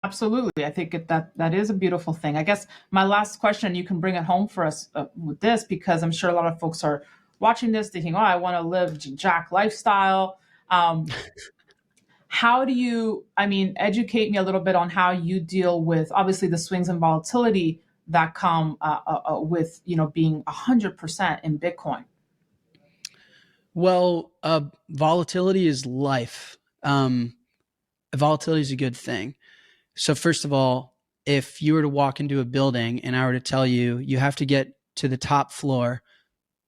Absolutely. I think that is a beautiful thing. I guess my last question, you can bring it home for us with this, because I'm sure a lot of folks are watching this thinking, oh, I want to live Jack lifestyle. Um, how do you, I mean, educate me a little bit on how you deal with obviously the swings and volatility that come with, being 100% in Bitcoin. Well, volatility is life. Volatility is a good thing. So first of all, if you were to walk into a building and I were to tell you you have to get to the top floor,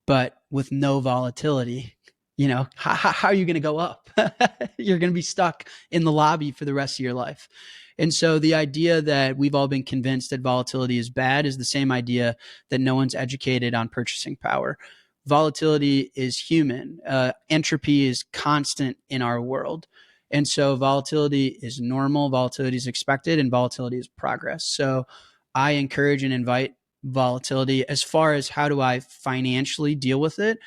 but with no volatility, how are you going to go up? You're going to be stuck in the lobby for the rest of your life. And so the idea that we've all been convinced that volatility is bad is the same idea that no one's educated on purchasing power. Volatility is human. Entropy is constant in our world. And so volatility is normal, volatility is expected, and volatility is progress. So I encourage and invite volatility. As far as how do I financially deal with it,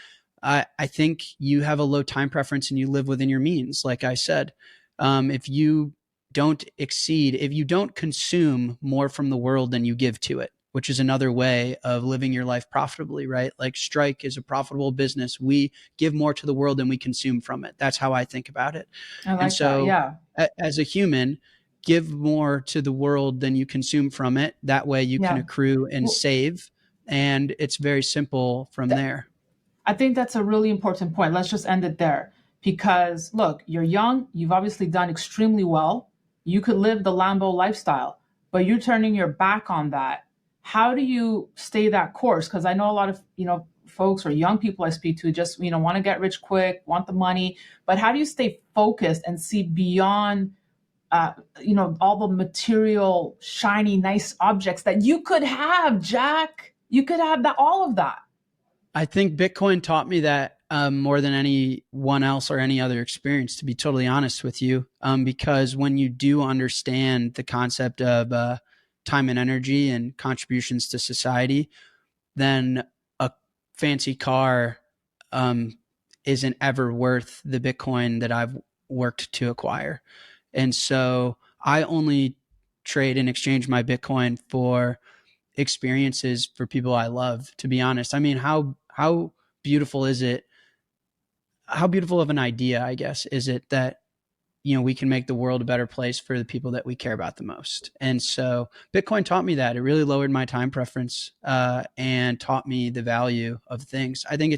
I think you have a low time preference and you live within your means. Like I said, if you if you don't consume more from the world than you give to it, which is another way of living your life profitably, right? Like Strike is a profitable business. We give more to the world than we consume from it. That's how I think about it. I And like that. so Yeah. as a human, give more to the world than you consume from it. That way you can Yeah. accrue and Well, save. And it's very simple from th- there. I think that's a really important point. Let's just end it there. Because look, you're young, you've obviously done extremely well. You could live the Lambo lifestyle, but you're turning your back on that. How do you stay that course? Because I know a lot of, folks or young people I speak to just, want to get rich quick, want the money, but how do you stay focused and see beyond all the material, shiny, nice objects that you could have, Jack? You could have that, all of that. I think Bitcoin taught me that more than anyone else or any other experience, to be totally honest with you. Because when you do understand the concept of time and energy and contributions to society, then a fancy car um, isn't ever worth the Bitcoin that I've worked to acquire. And so I only trade and exchange my Bitcoin for experiences for people I love, to be honest. I mean, how beautiful is it? How beautiful of an idea, I guess, is it that we can make the world a better place for the people that we care about the most. And so Bitcoin taught me that. It really lowered my time preference and taught me the value of things. I think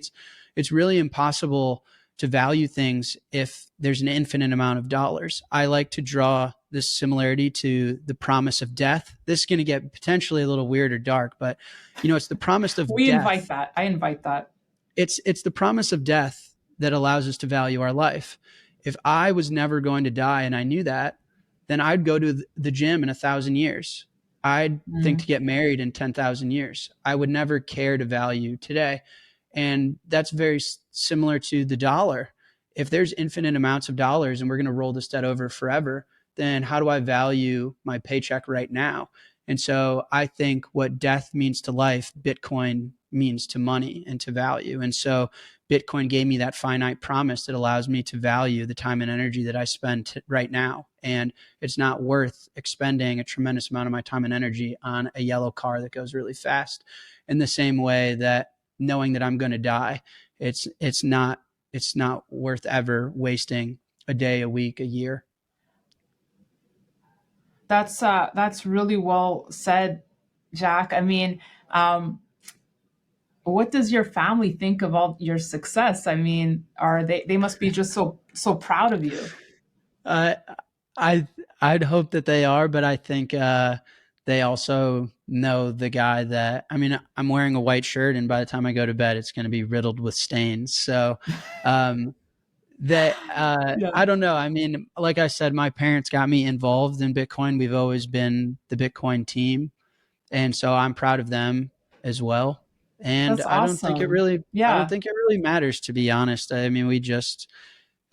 it's really impossible to value things if there's an infinite amount of dollars. I like to draw this similarity to the promise of death. This is going to get potentially a little weird or dark, but it's the promise of We invite death. that. I invite that. It's the promise of death that allows us to value our life. If I was never going to die and I knew that, then I'd go to the gym in 1,000 years. I'd think to Mhm. get married in 10,000 years. I would never care to value today. And that's very similar to the dollar. If there's infinite amounts of dollars and we're going to roll this debt over forever, then how do I value my paycheck right now? And so I think what death means to life, Bitcoin means to money and to value. And so Bitcoin gave me that finite promise that allows me to value the time and energy that I spend right now. And it's not worth expending a tremendous amount of my time and energy on a yellow car that goes really fast. In the same way that knowing that I'm going to die, it's not worth ever wasting a day, a week, a year. That's really well said, Jack. I mean, um, what does your family think of all your success? I mean, are they must be just so proud of you. Uh, I I'd hope that they are, but I think they also know the guy that I mean. I'm wearing a white shirt, and by the time I go to bed, it's going to be riddled with stains. So um, that Yeah. I don't know. I mean, like I said, my parents got me involved in Bitcoin. We've always been the Bitcoin team, and so I'm proud of them as well. And That's awesome. I don't Yeah. think it really matters, to be honest. I mean, we just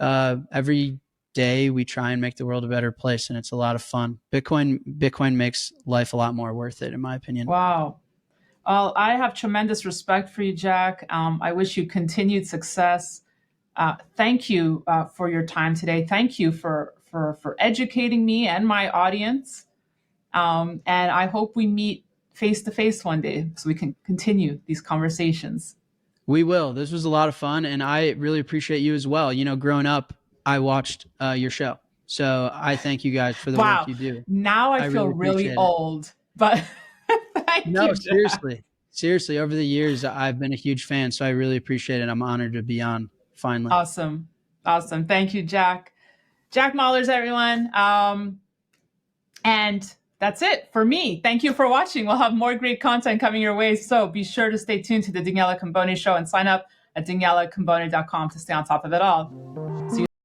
every day we try and make the world a better place, and it's a lot of fun. Bitcoin makes life a lot more worth it, in my opinion. Wow. Well, I have tremendous respect for you, Jack. I wish you continued success. Thank you for your time today. Thank you for educating me and my audience. And I hope we meet face to face one day so we can continue these conversations. We will. This was a lot of fun, and I really appreciate you as well. You know, growing up, I watched your show, so I thank you guys for the work Wow. you do. Now I I feel really really appreciate it. old, but thank No, you, Jack. seriously, seriously. Over the years, I've been a huge fan, so I really appreciate it. I'm honored to be on finally. Awesome. Awesome. Thank you, Jack. Jack Mahlers, everyone. And that's it for me. Thank you for watching. We'll have more great content coming your way. So be sure to stay tuned to the Daniela Cambone Show and sign up at danielacambone.com to stay on top of it all.